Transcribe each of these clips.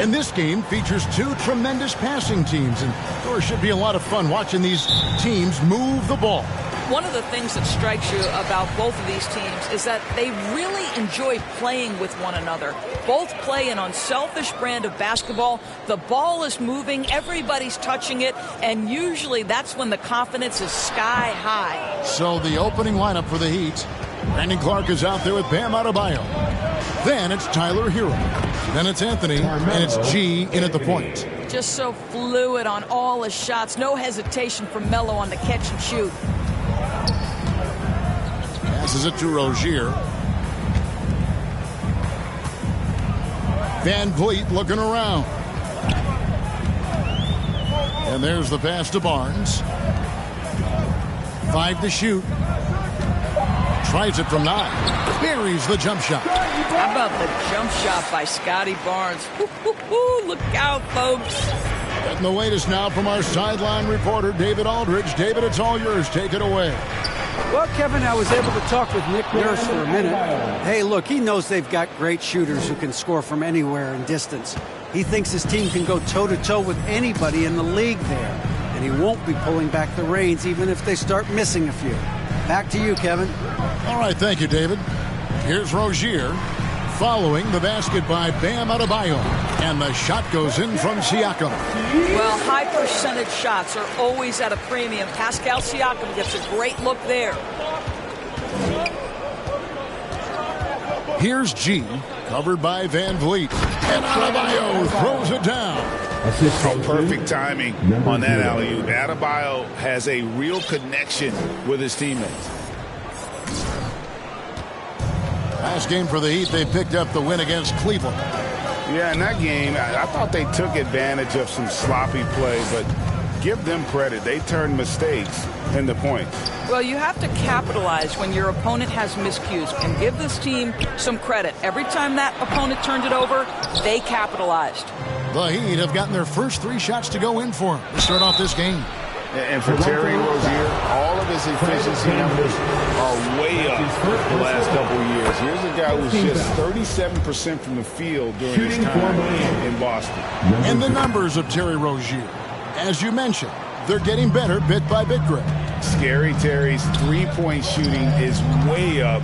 And this game features two tremendous passing teams, and there should be a lot of fun watching these teams move the ball. One of the things that strikes you about both of these teams is that they really enjoy playing with one another. Both play an unselfish brand of basketball. The ball is moving, everybody's touching it, and usually that's when the confidence is sky high. So the opening lineup for the Heat. Brandon Clark is out there with Bam Adebayo. Then it's Tyler Hero. Then it's Anthony, and it's G in at the point. Just so fluid on all his shots. No hesitation from Melo on the catch and shoot. Passes it to Rozier. Van Vliet looking around. And there's the pass to Barnes. 5 to shoot. Tries it from 9. Buries the jump shot. How about the jump shot by Scotty Barnes? Look out, folks. Getting the latest now from our sideline reporter, David Aldridge. David, it's all yours. Take it away. Well, Kevin, I was able to talk with Nick Nurse for a minute. Hey, look, he knows they've got great shooters who can score from anywhere and distance. He thinks his team can go toe-to-toe with anybody in the league there, and he won't be pulling back the reins even if they start missing a few. Back to you, Kevin. All right, thank you, David. Here's Rozier, following the basket by Bam Adebayo, and the shot goes in from Siakam. Well, high percentage shots are always at a premium. Pascal Siakam gets a great look there. Here's G, covered by Van Vliet, and Adebayo throws it down. Perfect timing on that alley-oop. Adebayo has a real connection with his teammates. Last game for the Heat, they picked up the win against Cleveland. Yeah, in that game, I thought they took advantage of some sloppy play, but give them credit. They turned mistakes into points. Well, you have to capitalize when your opponent has miscues, and give this team some credit. Every time that opponent turned it over, they capitalized. The Heat have gotten their first 3 shots to go in for them to start off this game. And for Terry Rozier, all of his efficiency numbers are way up the last couple of years. Here's a guy who's just 37% from the field during his time in Boston. And the numbers of Terry Rozier, as you mentioned, they're getting better bit by bit, Greg. Scary Terry's three-point shooting is way up,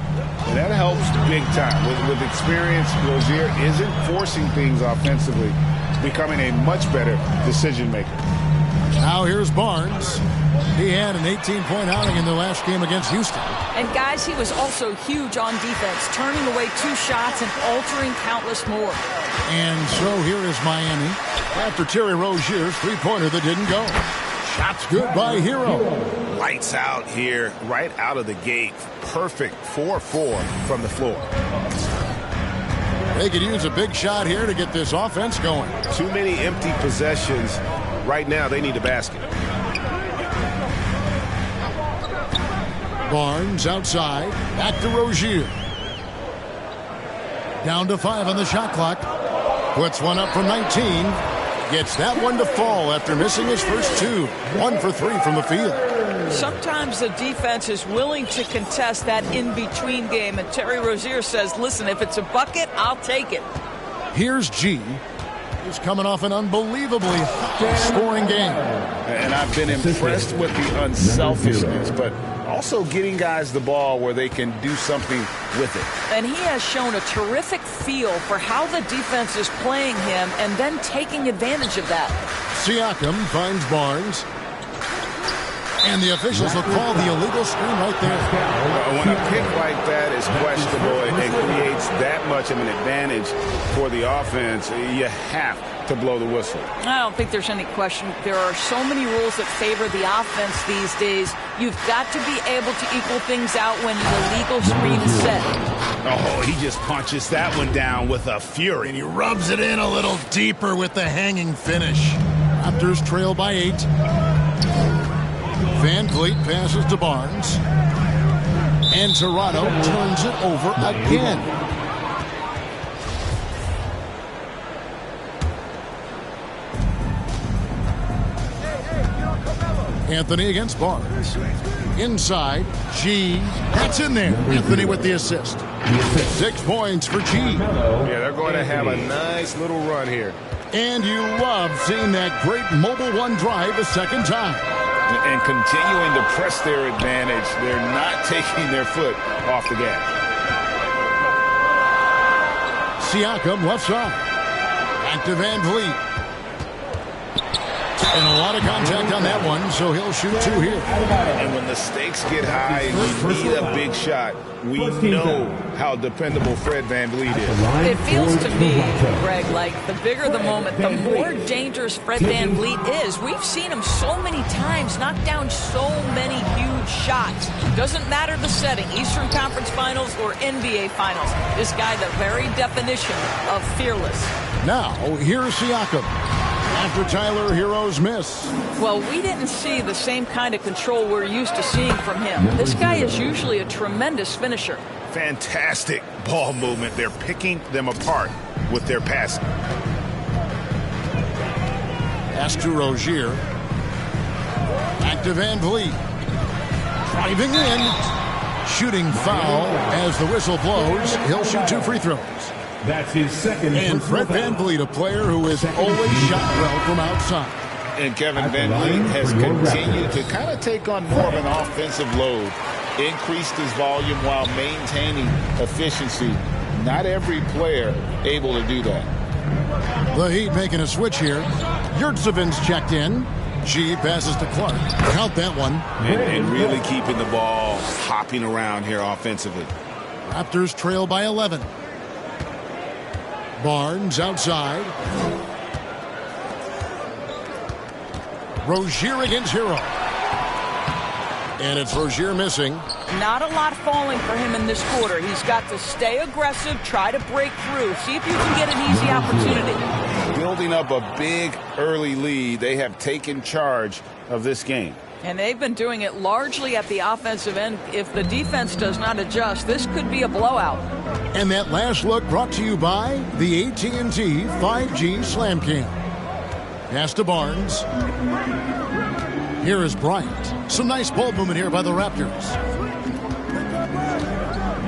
and that helps big time. With experience, Rozier isn't forcing things offensively, becoming a much better decision maker. Now here's Barnes. He had an 18-point outing in the last game against Houston. And guys, he was also huge on defense, turning away 2 shots and altering countless more. And so here is Miami after Terry Rozier's three-pointer that didn't go. Shots good by Hero. Lights out here, right out of the gate. Perfect 4-4 from the floor. They could use a big shot here to get this offense going. Too many empty possessions. Right now, they need a basket. Barnes outside. Back to Rozier. Down to 5 on the shot clock. Puts one up from 19. Gets that one to fall after missing his first 2. 1 for 3 from the field. Sometimes the defense is willing to contest that in-between game, and Terry Rozier says, listen, if it's a bucket, I'll take it. Here's G. He's coming off an unbelievably high-scoring game. And I've been impressed with the unselfishness, but also getting guys the ball where they can do something with it. And he has shown a terrific feel for how the defense is playing him and then taking advantage of that. Siakam finds Barnes. And the officials will call the illegal screen right there. When a pick like that is questionable and creates that much of an advantage for the offense, you have to blow the whistle. I don't think there's any question. There are so many rules that favor the offense these days. You've got to be able to equal things out when the illegal screen is set. Oh, he just punches that one down with a fury. And he rubs it in a little deeper with the hanging finish. Raptors trail by 8. Van Vliet passes to Barnes. And Toronto turns it over again. Anthony against Barnes. Inside, G. That's in there. Anthony with the assist. 6 points for G. Yeah, they're going to have a nice little run here. And you love seeing that great mobile one drive a second time. And continuing to press their advantage. They're not taking their foot off the gas. Siakam left side. Back to Van Vliet. And a lot of contact on that one, so he'll shoot 2 here. And when the stakes get high and you need a big shot, we know how dependable Fred Van Vliet is. It feels to me, Greg, like the bigger the moment, the more dangerous Fred Van Vliet is. We've seen him so many times knock down so many huge shots. Doesn't matter the setting, Eastern Conference Finals or NBA Finals. This guy, the very definition of fearless. Now, here's Siakam. After Tyler Hero's miss. Well, we didn't see the same kind of control we're used to seeing from him. This guy is usually a tremendous finisher. Fantastic ball movement. They're picking them apart with their passing. Pass to Rozier. Back to Van Vliet. Driving in. Shooting foul as the whistle blows. He'll shoot 2 free throws. That's his second. And Fred Van Vliet, a player who has always shot well from outside. And Kevin Van Vliet has continued to kind of take on more of an offensive load. Increased his volume while maintaining efficiency. Not every player able to do that. The Heat making a switch here. Yurtsevic's checked in. G passes to Clark. Count that one. And really keeping the ball hopping around here offensively. Raptors trail by 11. Barnes outside. Rozier against Hero. And it's Rozier missing. Not a lot falling for him in this quarter. He's got to stay aggressive, try to break through, see if you can get an easy opportunity. Building up a big early lead, they have taken charge of this game. And they've been doing it largely at the offensive end. If the defense does not adjust, this could be a blowout. And that last look brought to you by the AT&T 5G Slam Cam. Pass to Barnes. Here is Bryant. Some nice ball movement here by the Raptors.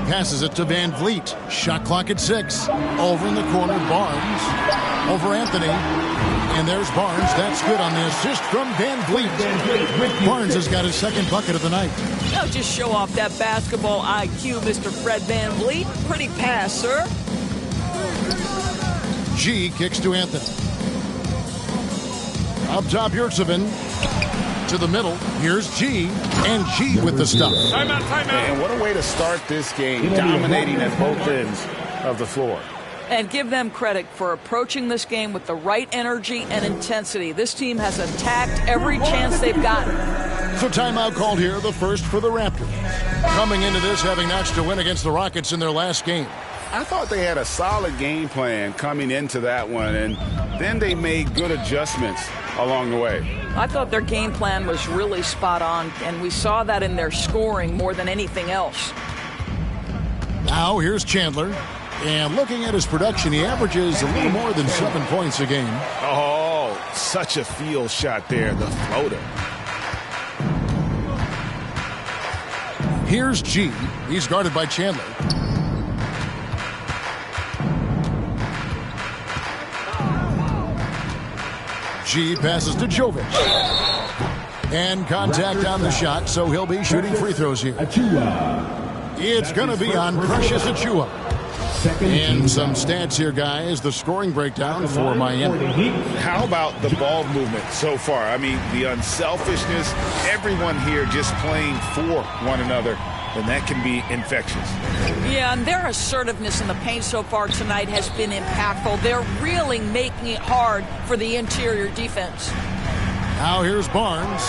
Passes it to Van Vliet. Shot clock at 6. Over in the corner, Barnes. Over Anthony. And there's Barnes. That's good on the assist from Van Vliet. Barnes has got his second bucket of the night. Now just show off that basketball IQ, Mr. Fred Van Vliet. Pretty pass, sir. G kicks to Anthony. Up top, Yurtseven. To the middle. Here's G. And G with the stop. Timeout. And what a way to start this game, dominating at both ends of the floor. And give them credit for approaching this game with the right energy and intensity. This team has attacked every chance they've gotten. So timeout called here, the first for the Raptors. Coming into this, having notched a win against the Rockets in their last game. I thought they had a solid game plan coming into that one, and then they made good adjustments along the way. I thought their game plan was really spot on, and we saw that in their scoring more than anything else. Now here's Chandler. And looking at his production, he averages a little more than 7 points a game. Oh, such a field shot there, the floater. Here's G. He's guarded by Chandler. G passes to Jovic. And contact on the shot, so he'll be shooting free throws here. It's going to be on Precious Achiuwa. And some stats here, guys. The scoring breakdown for Miami. How about the ball movement so far? I mean, the unselfishness, everyone here just playing for one another, and that can be infectious. Yeah, and their assertiveness in the paint so far tonight has been impactful. They're really making it hard for the interior defense. Now here's Barnes.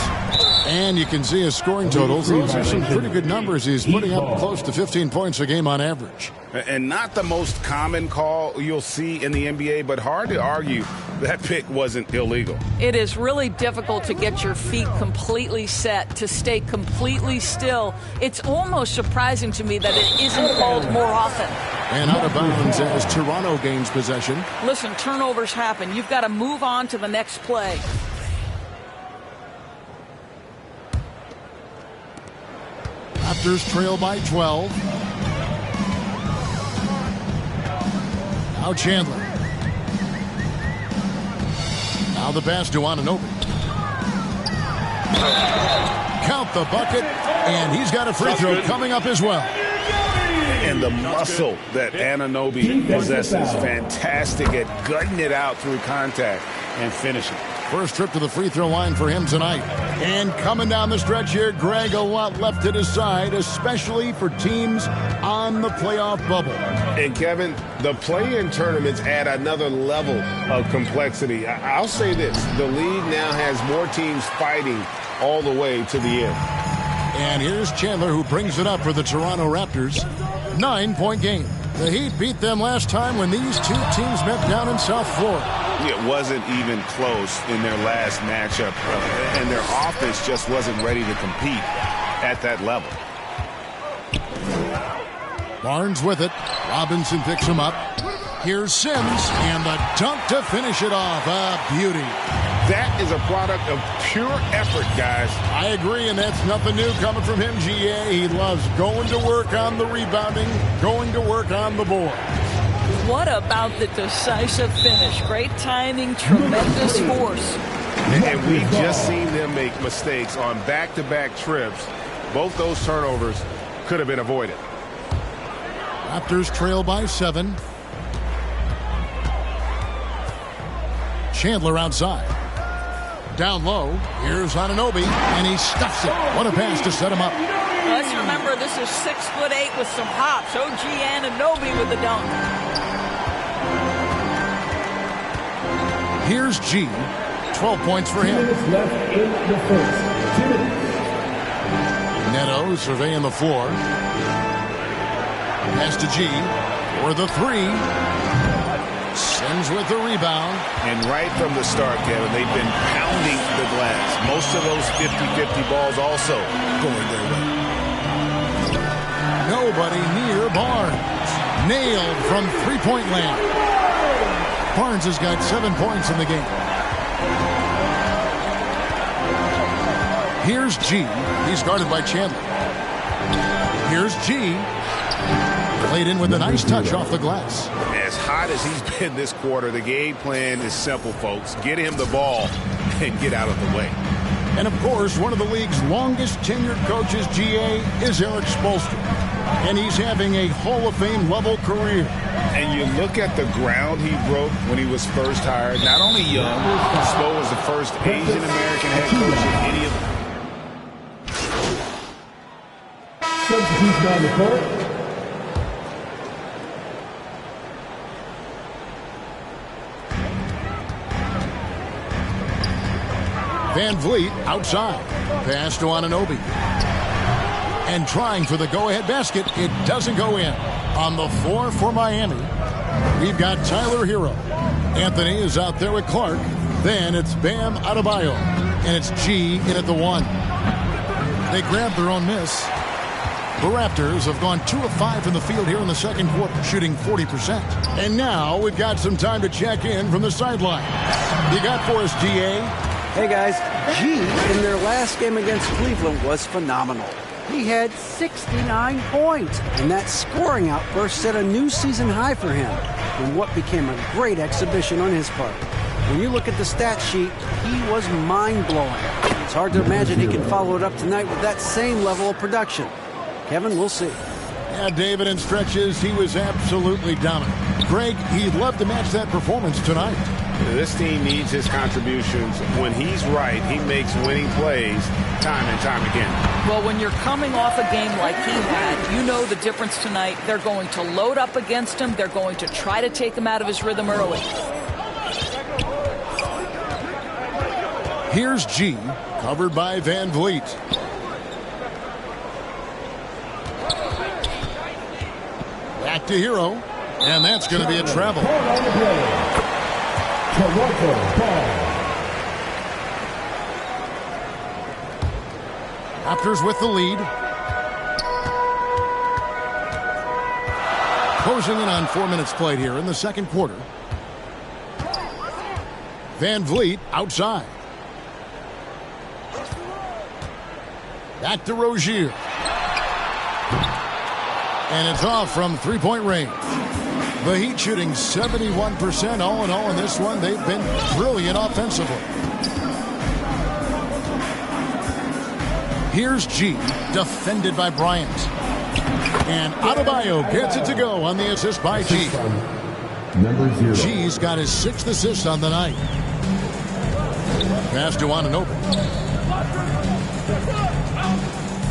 And you can see his scoring totals. These are some pretty good numbers. He's putting up close to 15 points a game on average. And not the most common call you'll see in the NBA, but hard to argue that pick wasn't illegal. It is really difficult to get your feet completely set, to stay completely still. It's almost surprising to me that it isn't called more often. And out of bounds as Toronto gains possession. Listen, turnovers happen. You've got to move on to the next play. Raptors trail by 12. Now Chandler. Now the pass to Anunoby. Count the bucket, and he's got a free throw coming up as well. And the muscle that Anunoby possesses, fantastic at gutting it out through contact and finishing. First trip to the free throw line for him tonight. And coming down the stretch here, Greg, a lot left to decide, especially for teams on the playoff bubble. And Kevin, the play-in tournaments add another level of complexity. I'll say this, the league now has more teams fighting all the way to the end. And here's Chandler, who brings it up for the Toronto Raptors. 9-point game. The Heat beat them last time when these two teams met down in South Florida. It wasn't even close in their last matchup, and their offense just wasn't ready to compete at that level. Barnes with it. Robinson picks him up. Here's Sims, and the dunk to finish it off. A beauty. That is a product of pure effort, guys. I agree, and that's nothing new coming from him, GA. He loves going to work on the rebounding, going to work on the board. What about the decisive finish? Great timing, tremendous force. And we've just seen them make mistakes on back-to-back trips. Both those turnovers could have been avoided. Raptors trail by 7. Chandler outside. Down low, here's Anunoby, and he stuffs it. What a pass to set him up. Let's remember, this is 6'8" with some hops. OG Anunoby with the dunk. Here's G. 12 points for him. Neto surveying the floor. Pass to G for the 3. Sims with the rebound. And right from the start, Kevin, they've been pounding the glass. Most of those 50-50 balls also going their way. Nobody near Barnes. Nailed from three-point land. Barnes has got 7 points in the game. Here's G. He's guarded by Chandler. Here's G. Played in with a nice touch off the glass. As hot as he's been this quarter, the game plan is simple, folks. Get him the ball and get out of the way. And, of course, one of the league's longest tenured coaches, GA, is Eric Spoelstra. And he's having a Hall of Fame level career. And you look at the ground he broke when he was first hired. Not only young, Spo was the first Asian-American head coach in any of them. Substitution on the court. Van Vliet outside. Pass to Anunoby. And trying for the go-ahead basket. It doesn't go in. On the floor for Miami, we've got Tyler Hero. Anthony is out there with Clark. Then it's Bam Adebayo. And it's G in at the 1. They grabbed their own miss. The Raptors have gone 2 of 5 from the field here in the second quarter, shooting 40%. And now we've got some time to check in from the sideline. You got for us, GA? Hey guys, G in their last game against Cleveland was phenomenal. He had 69 points, and that scoring outburst set a new season high for him in what became a great exhibition on his part. When you look at the stat sheet, he was mind-blowing. It's hard to imagine he can follow it up tonight with that same level of production. Kevin, we'll see. Yeah, David, in stretches, he was absolutely dominant. Greg, he'd love to match that performance tonight. This team needs his contributions. When he's right, he makes winning plays time and time again. Well, when you're coming off a game like he had, you know the difference tonight. They're going to load up against him. They're going to try to take him out of his rhythm early. Here's G, covered by Van Vliet. Back to Hero, and that's going to be a travel. Raptors with the lead. Closing in on 4 minutes played here in the second quarter. Van Vliet outside. Back to Rozier. And it's off from three-point range. The Heat shooting 71% all in all in this one. They've been brilliant offensively. Here's G, defended by Bryant. And Adebayo gets it to go on the assist by G. Number 0. G's got his 6th assist on the night. Pass to Anunoby.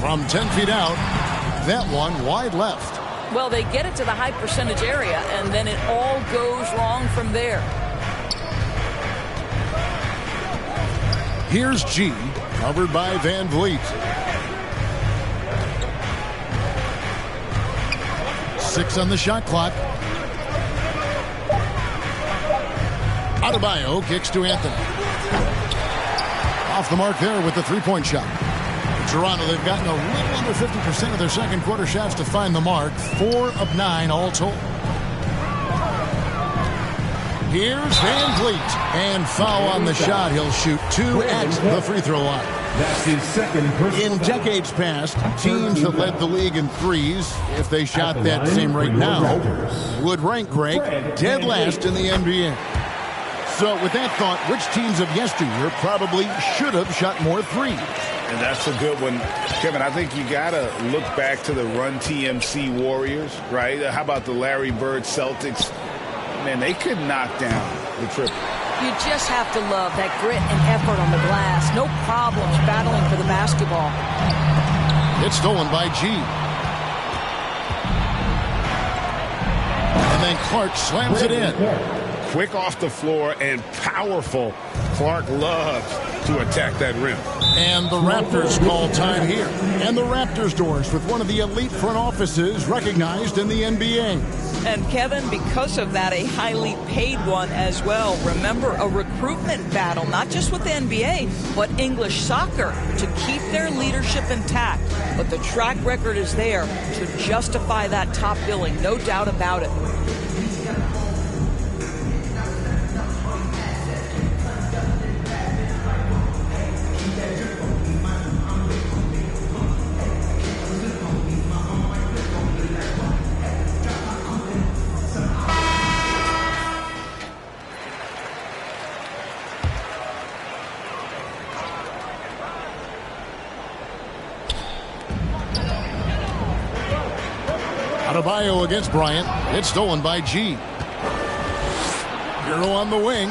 From 10 feet out, that one wide left. Well, they get it to the high percentage area, and then it all goes wrong from there. Here's G, covered by Van Vliet. 6 on the shot clock. Adebayo kicks to Anthony. Off the mark there with the three-point shot. Toronto, they've gotten a little under 50% of their second quarter shots to find the mark. 4 of 9 all told. Here's Van Vliet. And foul on the shot. He'll shoot 2 at the free throw line. That's his second personal. In decades past, teams that led the league in threes, if they shot that same rate now, would rank Greg dead last in the NBA. So with that thought, which teams of yesteryear probably should have shot more threes? And that's a good one. Kevin, I think you got to look back to the Run TMC Warriors, right? How about the Larry Bird Celtics? Man, they could knock down the triple. You just have to love that grit and effort on the glass. No problems battling for the basketball. It's stolen by G. And then Clark slams it in. Quick off the floor and powerful. Clark loves to attack that rim. And the Raptors call time here. And the Raptors doors with one of the elite front offices recognized in the NBA. And Kevin, because of that, a highly paid one as well. Remember, a recruitment battle, not just with the NBA, but English soccer to keep their leadership intact. But the track record is there to justify that top billing, no doubt about it. Adebayo against Bryant. It's stolen by G. Hero on the wing.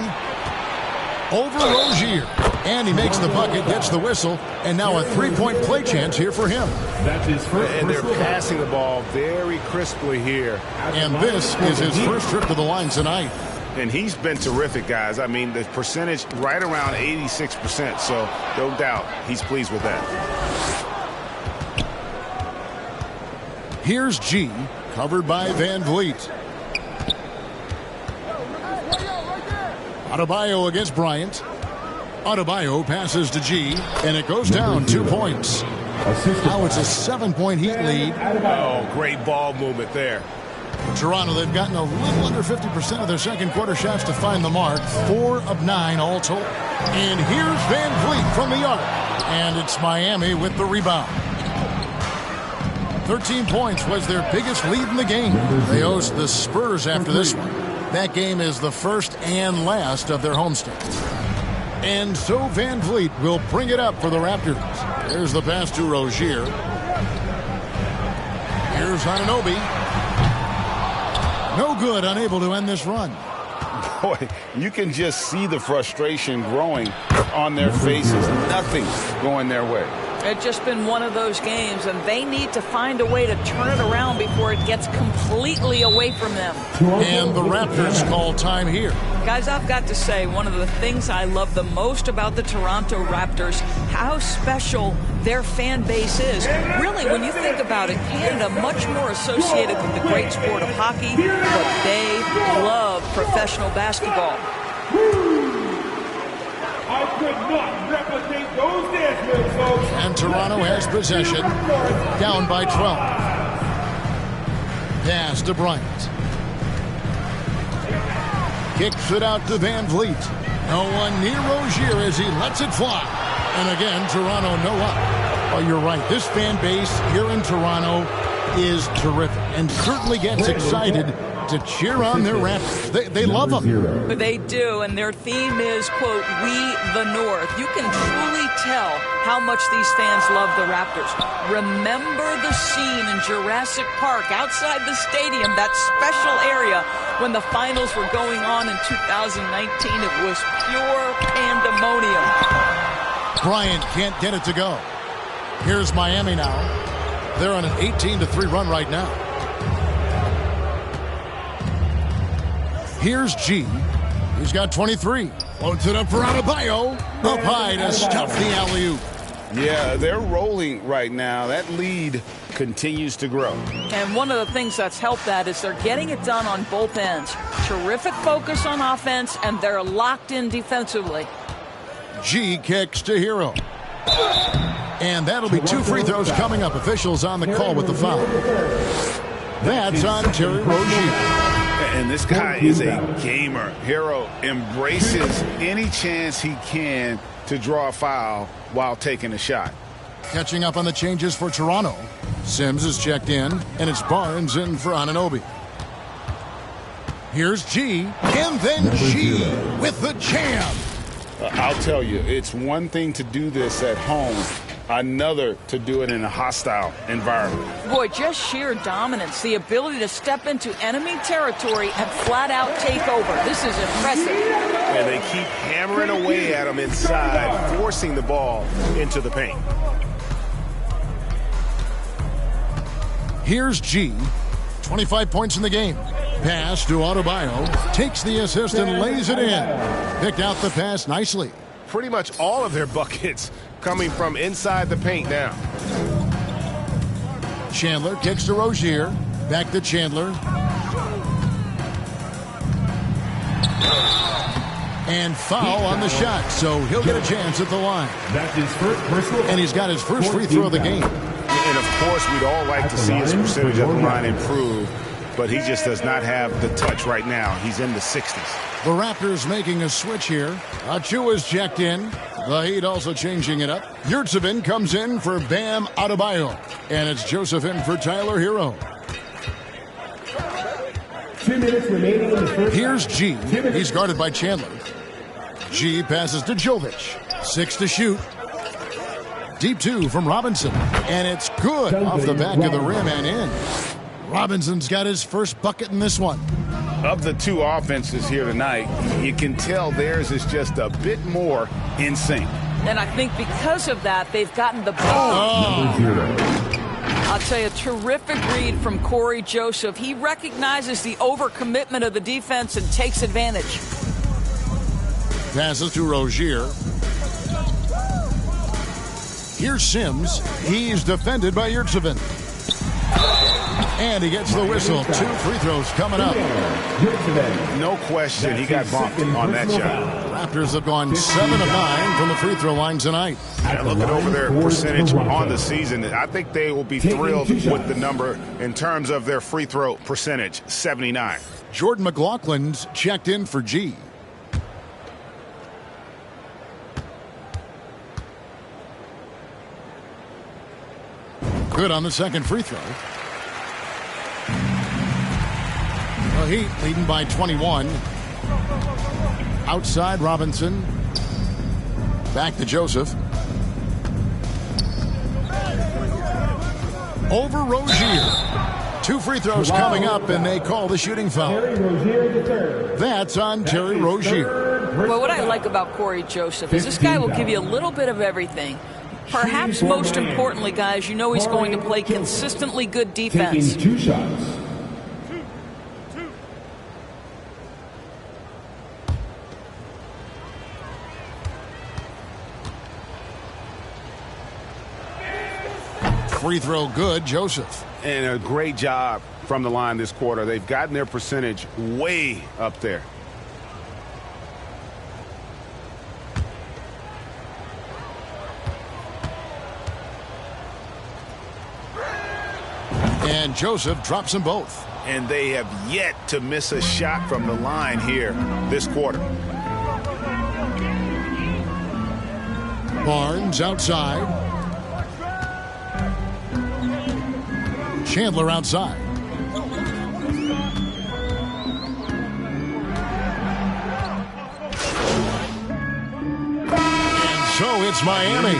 Over Rozier. And he makes the bucket, gets the whistle, and now a three-point play chance here for him. That's his first. And they're passing the ball very crisply here. And this is his first trip to the line tonight. And he's been terrific, guys. I mean, the percentage right around 86%, so no doubt he's pleased with that. Here's G, covered by Van Vliet. Adebayo against Bryant. Adebayo passes to G, and it goes down 2 points. Now it's a 7-point Heat lead. Oh, great ball movement there. Toronto, they've gotten a little under 50% of their second quarter shots to find the mark. 4 of 9 all told. And here's Van Vliet from the arc. And it's Miami with the rebound. 13 points was their biggest lead in the game. They host the Spurs after this one. That game is the first and last of their homestand. And so Van Vliet will bring it up for the Raptors. There's the pass to Rozier. Here's Anunoby. No good, unable to end this run. Boy, you can just see the frustration growing on their faces. Nothing going their way. It's just been one of those games, and they need to find a way to turn it around before it gets completely away from them. And the Raptors call time here. Guys, I've got to say, one of the things I love the most about the Toronto Raptors, how special their fan base is. Really, when you think about it, Canada much more associated with the great sport of hockey, but they love professional basketball. I could not replicate those dance moves, folks. And Toronto has possession, down by 12. Pass to Bryant. Kicks it out to Van Vliet. No one near Rozier as he lets it fly. And again, Toronto no up. Oh, you're right. This fan base here in Toronto is terrific and certainly gets excited to cheer on their Raptors. They love them. They do, and their theme is, quote, "We the North." You can truly tell how much these fans love the Raptors. Remember the scene in Jurassic Park outside the stadium, that special area when the finals were going on in 2019. It was pure pandemonium. Bryant can't get it to go. Here's Miami now. They're on an 18-3 run right now. Here's G. He's got 23. Floats it up for Adebayo. Up high to stuff the alley-oop. Yeah, they're rolling right now. That lead continues to grow. And one of the things that's helped that is they're getting it done on both ends. Terrific focus on offense, and they're locked in defensively. G kicks to Hero. And that'll be 2 free throws coming up. Officials on the call with the foul. That's on Terry Rozier. And this guy is a gamer. Hero embraces any chance he can to draw a foul while taking a shot. Catching up on the changes for Toronto. Sims is checked in, and it's Barnes in for Anunoby. Here's G, and then G with the jam. I'll tell you, it's one thing to do this at home, another to do it in a hostile environment. Boy, just sheer dominance, the ability to step into enemy territory and flat out take over. This is impressive. And they keep hammering away at him inside, forcing the ball into the paint. Here's G, 25 points in the game. Pass to Adebayo, takes the assist and lays it in. Picked out the pass nicely. Pretty much all of their buckets coming from inside the paint now. Chandler kicks to Rozier. Back to Chandler. And foul on the shot, so he'll get a chance at the line. That's his first personal. And he's got his first free throw of the game. And of course, we'd all like to see his percentage at the line improve, but he just does not have the touch right now. He's in the 60s. The Raptors making a switch here. Achua's checked in. The Heat also changing it up. Yurtsevin comes in for Bam Adebayo. And it's Joseph in for Tyler Hero. 2 minutes remaining in the first. Here's G. He's guarded by Chandler. G passes to Jovic. 6 to shoot. Deep 2 from Robinson. And it's good off the back of the rim and in. Robinson's got his first bucket in this one. Of the two offenses here tonight, you can tell theirs is just a bit more in sync. And I think because of that, they've gotten the ball. I'll tell you, a terrific read from Corey Joseph. He recognizes the overcommitment of the defense and takes advantage. Passes to Rozier. Here's Sims. He's defended by Yurtsevin. And he gets the whistle. 2 free throws coming up. No question, he got bumped on that shot. Raptors have gone 7 of 9 from the free throw line tonight. And looking over their percentage on the season, I think they will be thrilled with the number in terms of their free throw percentage, 79. Jordan McLaughlin's checked in for G. Good on the second free throw. The Heat leading by 21. Outside Robinson. Back to Joseph. Over Rozier. 2 free throws coming up, and they call the shooting foul. That's on Terry Rozier. Well, what I like about Corey Joseph is this guy will give you a little bit of everything. Perhaps most importantly, guys, you know he's going to play consistently good defense. Taking 2 shots. Free throw good, Joseph. And a great job from the line this quarter. They've gotten their percentage way up there. And Joseph drops them both. And they have yet to miss a shot from the line here this quarter. Barnes outside. Chandler outside. And so it's Miami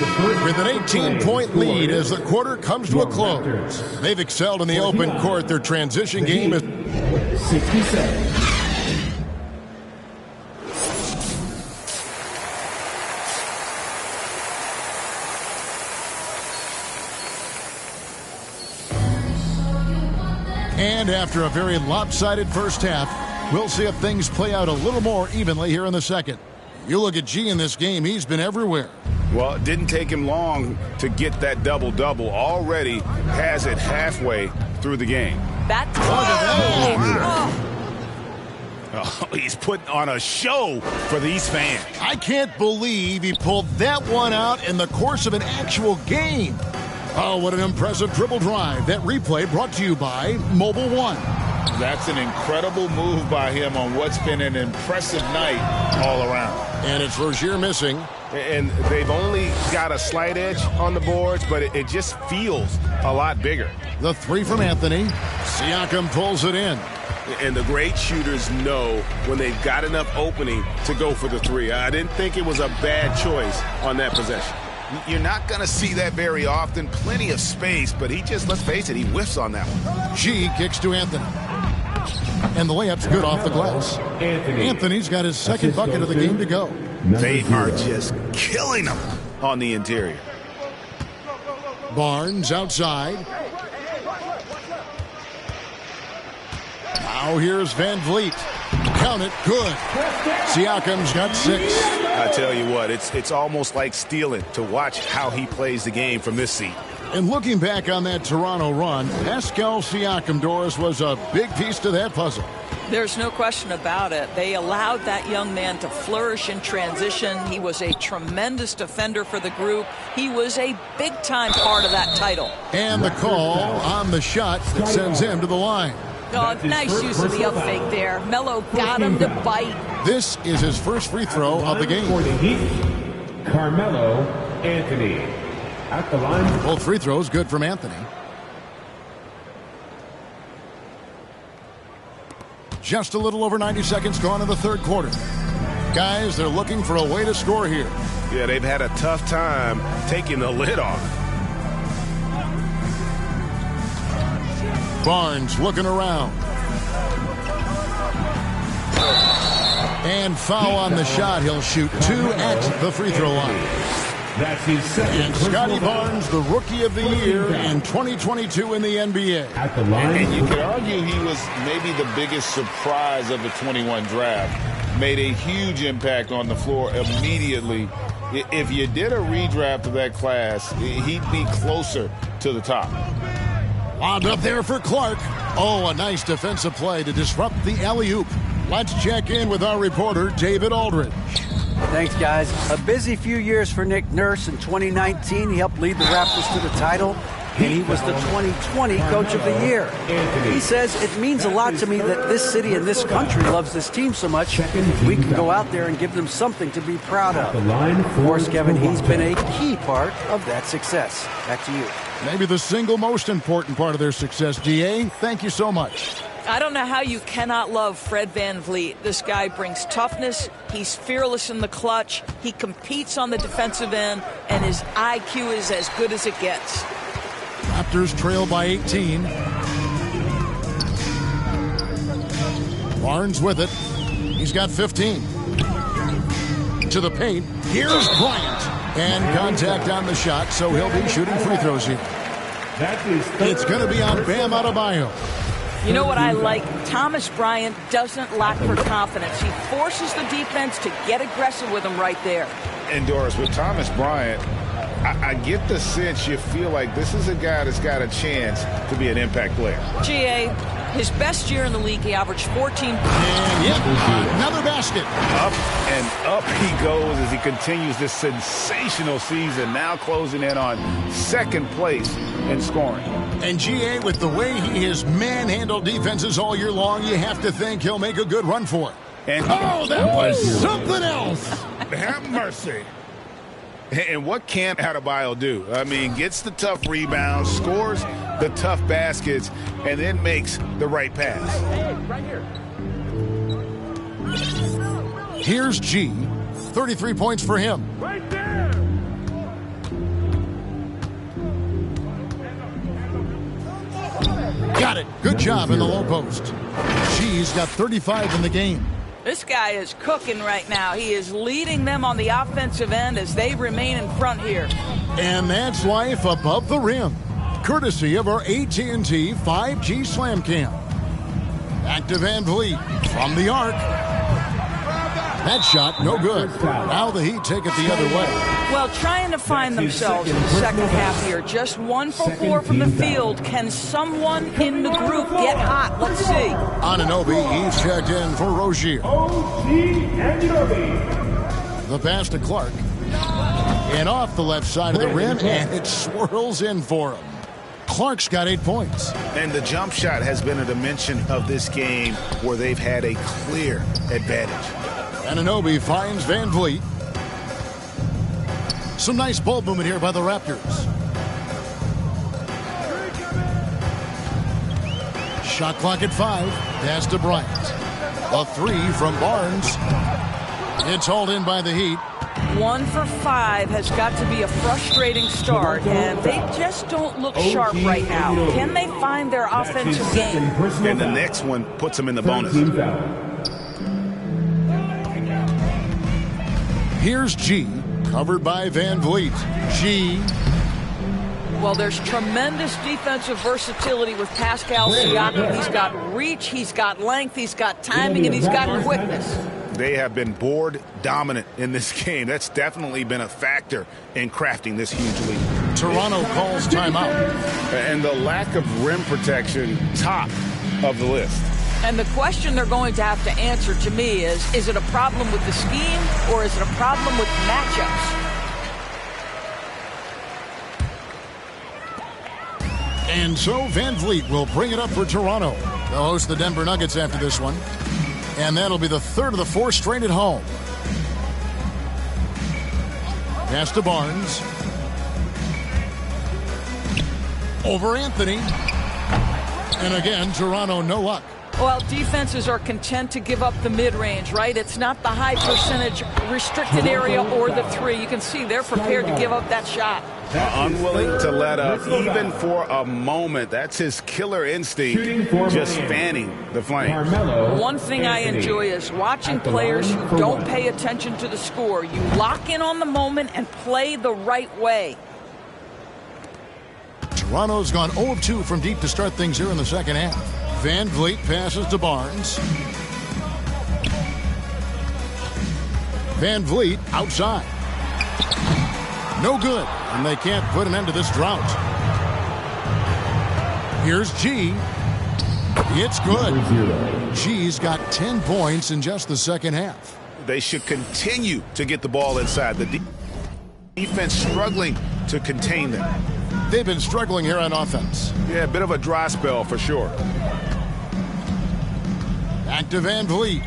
with an 18-point lead as the quarter comes to a close. They've excelled in the open court. Their transition game is 67. And after a very lopsided first half, we'll see if things play out a little more evenly here in the second. You look at G in this game, he's been everywhere. Well, it didn't take him long to get that double-double. Already has it halfway through the game. That Oh, he's putting on a show for these fans. I can't believe he pulled that one out in the course of an actual game. Oh, what an impressive dribble drive. That replay brought to you by Mobile One. That's an incredible move by him on what's been an impressive night all around. And it's Rozier missing. And they've only got a slight edge on the boards, but it just feels a lot bigger. The three from Anthony. Siakam pulls it in. And the great shooters know when they've got enough opening to go for the three. I didn't think it was a bad choice on that possession. You're not going to see that very often. Plenty of space, but he just, let's face it, he whiffs on that one. G kicks to Anthony. And the layup's good off the glass. Anthony's got his second bucket of the game to go. They are just killing him on the interior. Barnes outside. Now here's Van Vliet. Count it, good. Siakam's got 6. I tell you what, it's almost like stealing to watch how he plays the game from this seat. And looking back on that Toronto run, Pascal Siakam, Doris, was a big piece to that puzzle. There's no question about it. They allowed that young man to flourish in transition. He was a tremendous defender for the group. He was a big-time part of that title. And the call on the shot that sends him to the line. Oh, nice use of the up fake there. Melo got him to bite. This is his first free throw of the game. For the Heat, Carmelo Anthony. At the line. Both free throws good from Anthony. Just a little over 90 seconds gone in the third quarter. Guys, they're looking for a way to score here. Yeah, they've had a tough time taking the lid off. Barnes looking around. And foul on the shot. He'll shoot 2 at the free throw line. That's his second. And Scotty Barnes, the Rookie of the Year in 2022 in the NBA. At the line. And you could argue he was maybe the biggest surprise of the 21 draft. Made a huge impact on the floor immediately. If you did a redraft of that class, he'd be closer to the top. Wound up there for Clark. Oh, a nice defensive play to disrupt the alley-oop. Let's check in with our reporter, David Aldridge. Thanks, guys. A busy few years for Nick Nurse. In 2019, he helped lead the Raptors to the title, and he was the 2020 Coach of the Year. He says, it means a lot to me that this city and this country loves this team so much. We can go out there and give them something to be proud of. Of course, Kevin, he's been a key part of that success. Back to you. Maybe the single most important part of their success, DA. Thank you so much. I don't know how you cannot love Fred Van Vliet. This guy brings toughness. He's fearless in the clutch. He competes on the defensive end, and his IQ is as good as it gets. Raptors trail by 18. Barnes with it. He's got 15. To the paint. Here's Bryant. And contact on the shot, so he'll be shooting free throws here. It's going to be on Bam Adebayo. You know what I like? Thomas Bryant doesn't lack for confidence. He forces the defense to get aggressive with him right there. And Doris, with Thomas Bryant, I get the sense you feel like this is a guy that's got a chance to be an impact player. GA, his best year in the league, he averaged 14. And yep, another basket. Up and up he goes as he continues this sensational season, now closing in on second place in scoring. And GA, with the way he has manhandled defenses all year long, you have to think he'll make a good run for it. And oh, that was something else. Have mercy. And what can't Adebayo do? I mean, gets the tough rebounds, scores the tough baskets and then makes the right pass. Hey, right here. Here's G. 33 points for him. Right there. Got it. Good job in the low post. G's got 35 in the game. This guy is cooking right now. He is leading them on the offensive end as they remain in front here. And that's life above the rim, courtesy of our AT&T 5G Slam Cam. Back to Van Vliet from the arc. That shot, no good. Now the Heat take it the other way. Well, trying to find themselves in the second half here. Just 1 for 4 from the field. Can someone in the group get hot? Let's see. Anunoby, he's checked in for Rozier. The pass to Clark. And off the left side of the rim, and it swirls in for him. Clark's got 8 points. And the jump shot has been a dimension of this game where they've had a clear advantage. Anunoby finds Van Vliet. Some nice ball movement here by the Raptors. Shot clock at 5. Pass to Bryant. A 3 from Barnes. It's hauled in by the Heat. 1 for 5 has got to be a frustrating start, and they just don't look sharp right now. Can they find their offensive game? And the next one puts them in the bonus. Here's G, covered by Van Vliet. G. Well, there's tremendous defensive versatility with Pascal Siakam. He's got reach, he's got length, he's got timing, and he's got quickness. They have been board dominant in this game. That's definitely been a factor in crafting this huge lead. Toronto calls timeout. And the lack of rim protection, top of the list. And the question they're going to have to answer to me is it a problem with the scheme or is it a problem with matchups? And so Van Vliet will bring it up for Toronto. They'll host the Denver Nuggets after this one. And that'll be the third of the 4 straight at home. Pass to Barnes. Over Anthony. And again, Toronto no luck. Well, defenses are content to give up the mid-range, right? It's not the high percentage restricted area or the 3. You can see they're prepared to give up that shot. Unwilling to let up, even for a moment. That's his killer instinct, just fanning the flames. One thing I enjoy is watching players who don't pay attention to the score. You lock in on the moment and play the right way. Toronto's gone 0 of 2 from deep to start things here in the second half. Van Vliet passes to Barnes. Van Vliet outside. No good, and they can't put an end to this drought. Here's G. It's good. G's got 10 points in just the second half. They should continue to get the ball inside. The defense struggling to contain them. They've been struggling here on offense. Yeah, a bit of a dry spell for sure. Back to Van Vliet.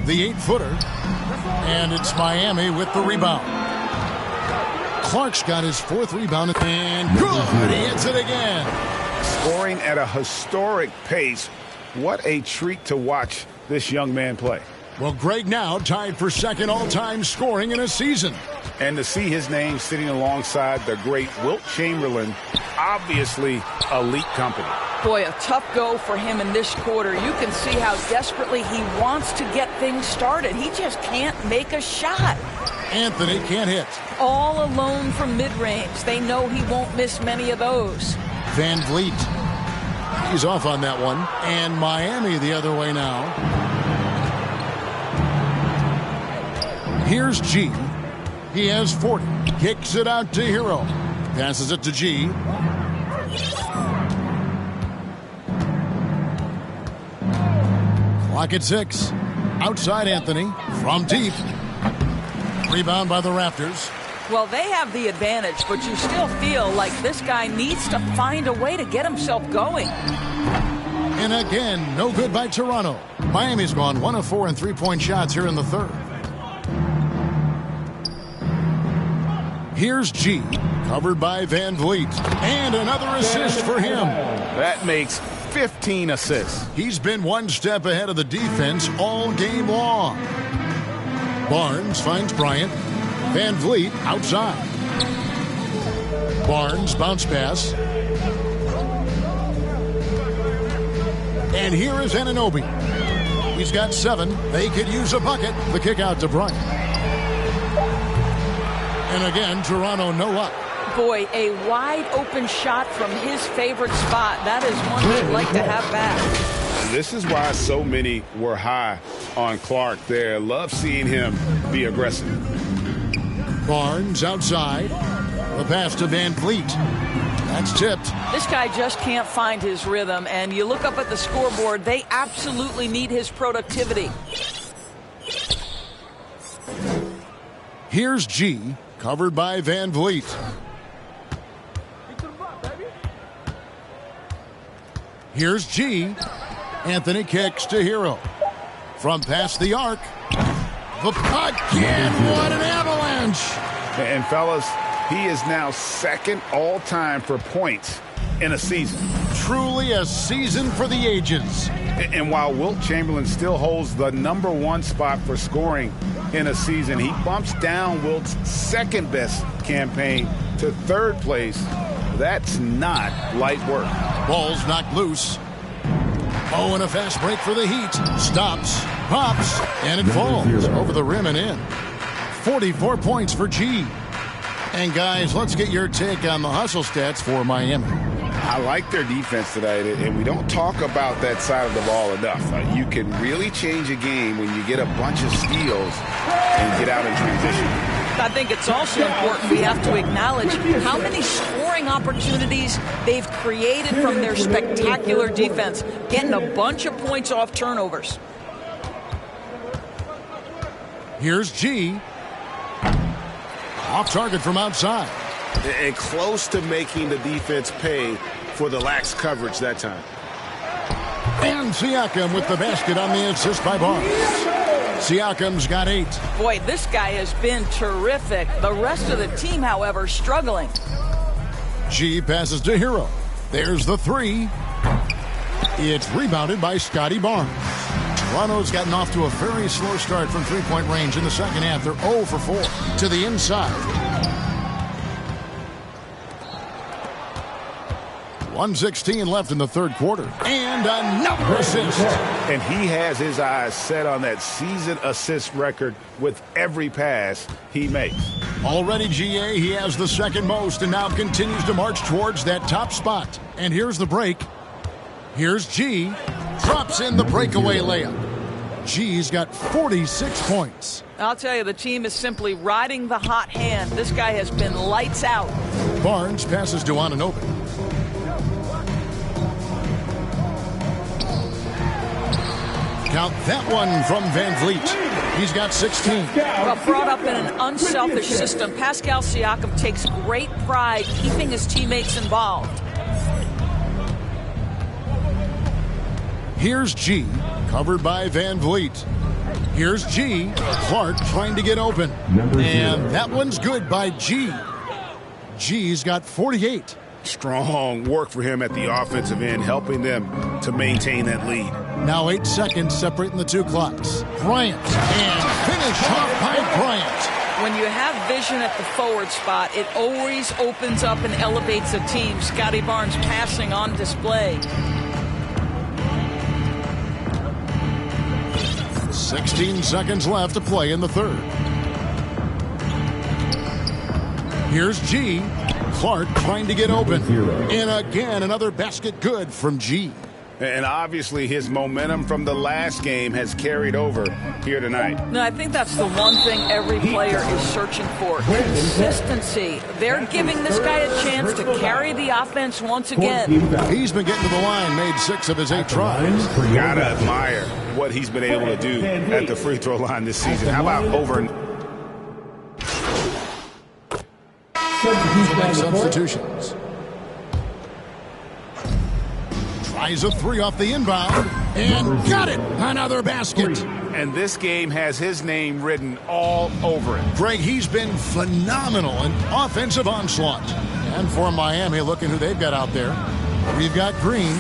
The 8-footer. And it's Miami with the rebound. Clark's got his 4th rebound. And good! He hits it again. Scoring at a historic pace. What a treat to watch this young man play. Well, Greg now tied for 2nd all-time scoring in a season. And to see his name sitting alongside the great Wilt Chamberlain, obviously elite company. Boy, a tough go for him in this quarter. You can see how desperately he wants to get things started. He just can't make a shot. Anthony can't hit. All alone from mid-range. They know he won't miss many of those. Van Vliet. He's off on that one. And Miami the other way now. Here's G. He has 40. Kicks it out to Hero. Passes it to G. Clock at 6. Outside Anthony. From deep. Rebound by the Raptors. Well, they have the advantage, but you still feel like this guy needs to find a way to get himself going. And again, no good by Toronto. Miami's gone 1 of 4 in 3-point shots here in the third. Here's G. covered by Van Vliet. And another assist for him. That makes 15 assists. He's been one step ahead of the defense all game long. Barnes finds Bryant. Van Vliet outside. Barnes bounce pass. And here is Anunoby. He's got 7. They could use a bucket. The kick out to Bryant. And again, Toronto no luck. Boy, a wide open shot from his favorite spot. That is one you'd like to have back. This is why so many were high on Clark there. Love seeing him be aggressive. Barnes outside. The pass to Van Vliet. That's tipped. This guy just can't find his rhythm, and you look up at the scoreboard, they absolutely need his productivity. Here's G, covered by Van Vliet. Here's G. Anthony kicks to Hero. From past the arc. The puck, and what an avalanche! And fellas, he is now second all-time for points in a season. Truly a season for the ages. And while Wilt Chamberlain still holds the #1 spot for scoring in a season, he bumps down Wilt's second-best campaign to 3rd place. That's not light work. Ball's knocked loose. Oh, and a fast break for the Heat. Stops, pops, and it falls over the rim and in. 44 points for G. And guys, let's get your take on the hustle stats for Miami. I like their defense tonight, and we don't talk about that side of the ball enough. You can really change a game when you get a bunch of steals and get out in transition. I think it's also important we have to acknowledge how many scoring opportunities they've created from their spectacular defense, getting a bunch of points off turnovers. Here's G. Off target from outside. And close to making the defense pay for the lax coverage that time. And Siakam with the basket on the assist by Barnes. Siakam's got 8. Boy, this guy has been terrific. The rest of the team, however, struggling. G passes to Hero. There's the 3. It's rebounded by Scotty Barnes. Toronto's gotten off to a very slow start from three-point range in the second half. They're 0 for 4 to the inside. 1:16 left in the third quarter. And another assist. And he has his eyes set on that season assist record with every pass he makes. Already, GA, he has the second most and now continues to march towards that top spot. And here's the break. Here's G. Drops in the breakaway layup. G's got 46 points. I'll tell you, the team is simply riding the hot hand. This guy has been lights out. Barnes passes to Anunoby. Count that one from Van Vliet. He's got 16. Well, brought up in an unselfish system, Pascal Siakam takes great pride keeping his teammates involved. Here's G, covered by Van Vliet. Here's G. Clark trying to get open. And that one's good by G. G's got 48. Strong work for him at the offensive end, helping them to maintain that lead. Now 8 seconds separating the two clocks. Bryant, and finish off by Bryant. When you have vision at the forward spot, it always opens up and elevates a team. Scotty Barnes passing on display. 16 seconds left to play in the third. Here's G. Clark trying to get open. And again, another basket good from G. And obviously his momentum from the last game has carried over here tonight. No, I think that's the one thing every player is searching for. Consistency. They're giving this guy a chance to carry the offense once again. He's been getting to the line, made 6 of his 8 tries. Gotta admire what he's been able to do at the free throw line this season. How about over... Substitutions. Tries a 3 off the inbound, And got it! Another basket! And this game has his name written all over it. Greg, he's been phenomenal in offensive onslaught. And for Miami, looking who they've got out there. We've got Green.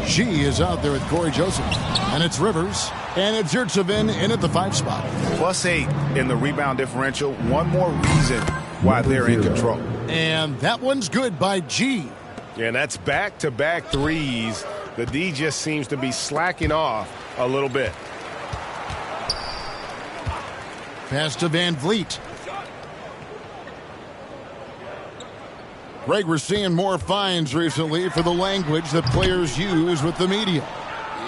G is out there with Corey Joseph. And it's Rivers. And it's Yurtsevin in at the 5 spot. +8 in the rebound differential. One more reason why they're in control. And that one's good by G. Yeah, and that's back-to-back threes. The D just seems to be slacking off a little bit. Pass to Van Vliet. Greg, we're seeing more fines recently for the language that players use with the media.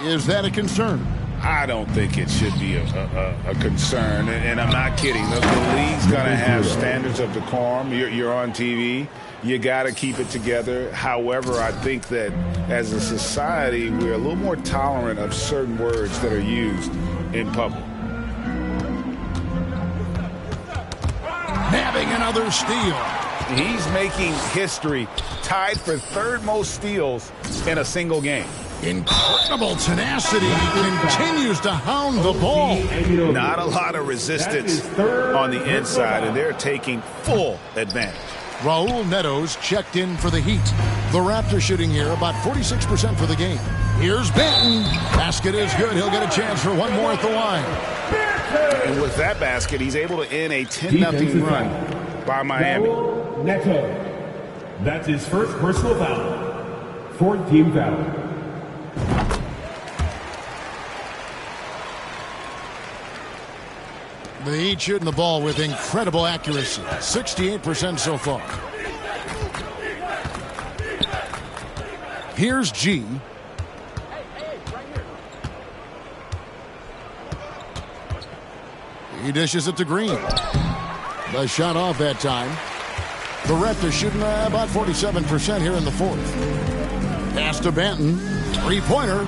Is that a concern? I don't think it should be a concern, and I'm not kidding. The league's going to have standards of decorum. You're on TV. You got to keep it together. However, I think that as a society, we're a little more tolerant of certain words that are used in public. Nabbing another steal. He's making history, tied for third most steals in a single game. Incredible tenacity. He continues to hound the ball. Not a lot of resistance on the inside, and they're taking full advantage. Raul Neto's checked in for the Heat. The Raptors shooting here about 46% for the game. Here's Benton. Basket is good. He'll get a chance for one more at the line. And with that basket, he's able to end a 10-0 run by Miami. Neto. That's his first personal foul. Fourth team foul. The Heat shooting the ball with incredible accuracy. 68% so far. Here's G. He dishes it to Green. The shot off that time. The Raptors shooting about 47% here in the fourth. Pass to Benton. Three-pointer.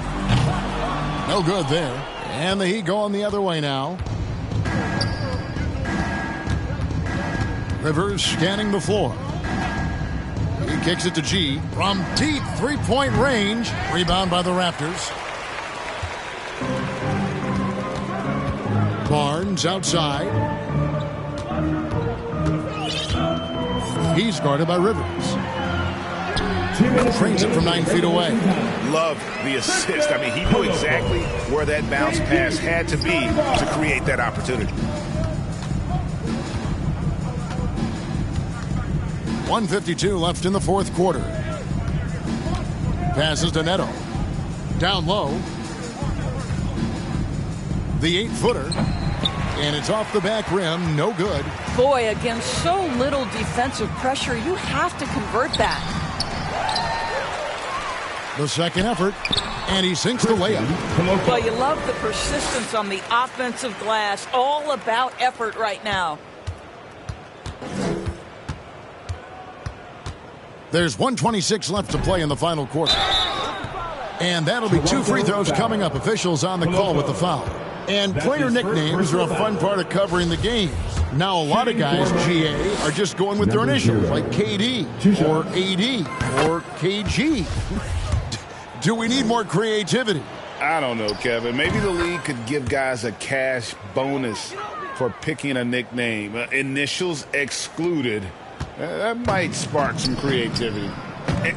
No good there. And the Heat going the other way now. Rivers scanning the floor. He kicks it to G. From deep three-point range. Rebound by the Raptors. Barnes outside. He's guarded by Rivers. Trains it from 9 feet away. Love the assist. I mean, he knew exactly where that bounce pass had to be to create that opportunity. 1:52 left in the fourth quarter. Passes to Neto. Down low. The 8-footer. And it's off the back rim. No good. Boy, against so little defensive pressure, you have to convert that. The second effort. And he sinks the layup. Well, you love the persistence on the offensive glass. All about effort right now. There's 1:26 left to play in the final quarter. And that'll be 2 free throws coming up. Officials on the call with the foul. And player nicknames are a fun part of covering the games. Now, a lot of guys, GA, are just going with their initials, like KD, or AD, or KG. Do we need more creativity? I don't know, Kevin. Maybe the league could give guys a cash bonus for picking a nickname. Initials excluded. That might spark some creativity.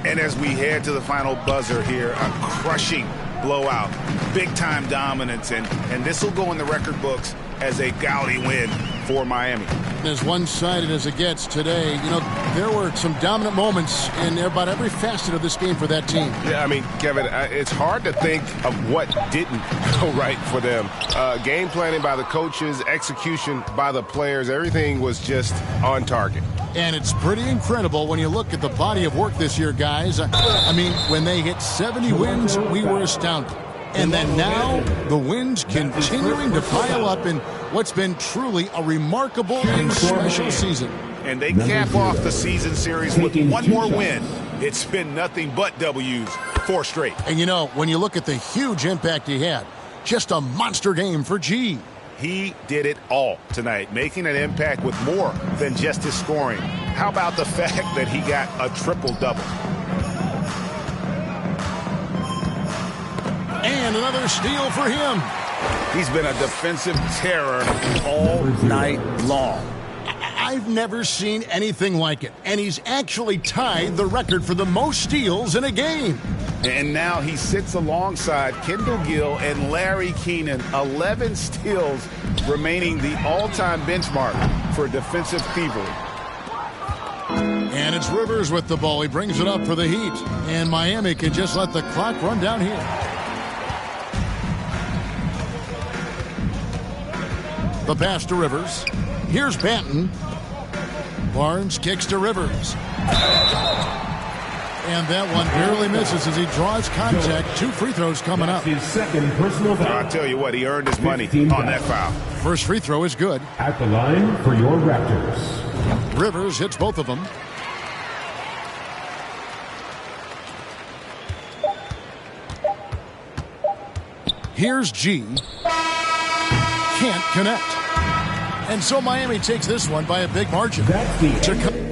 And as we head to the final buzzer here, a crushing blowout, big-time dominance, and this will go in the record books as a gaudy win for Miami. As one-sided as it gets today, you know, there were some dominant moments in about every facet of this game for that team. Yeah, I mean, Kevin, it's hard to think of what didn't go right for them. Game planning by the coaches, execution by the players, everything was just on target. And it's pretty incredible when you look at the body of work this year, guys. I mean, when they hit 70 wins, we were astounded. And then now, the wins continuing to pile up in what's been truly a remarkable and special season. And they cap off the season series with one more win. It's been nothing but W's, 4 straight. And you know, when you look at the huge impact he had, just a monster game for G. He did it all tonight, making an impact with more than just his scoring. How about the fact that he got a triple-double? And another steal for him. He's been a defensive terror all night long. I've never seen anything like it. And he's actually tied the record for the most steals in a game. And now he sits alongside Kendall Gill and Larry Keenan. 11 steals remaining the all-time benchmark for defensive thievery. And it's Rivers with the ball. He brings it up for the Heat. And Miami can just let the clock run down here. The pass to Rivers. Here's Banton. Barnes kicks to Rivers. And that one barely misses as he draws contact. 2 free throws coming up. His second personal foul. I'll tell you what, he earned his money on that foul. First free throw is good. At the line for your Raptors. Rivers hits both of them. Here's G. Can't connect. And so Miami takes this one by a big margin. That's the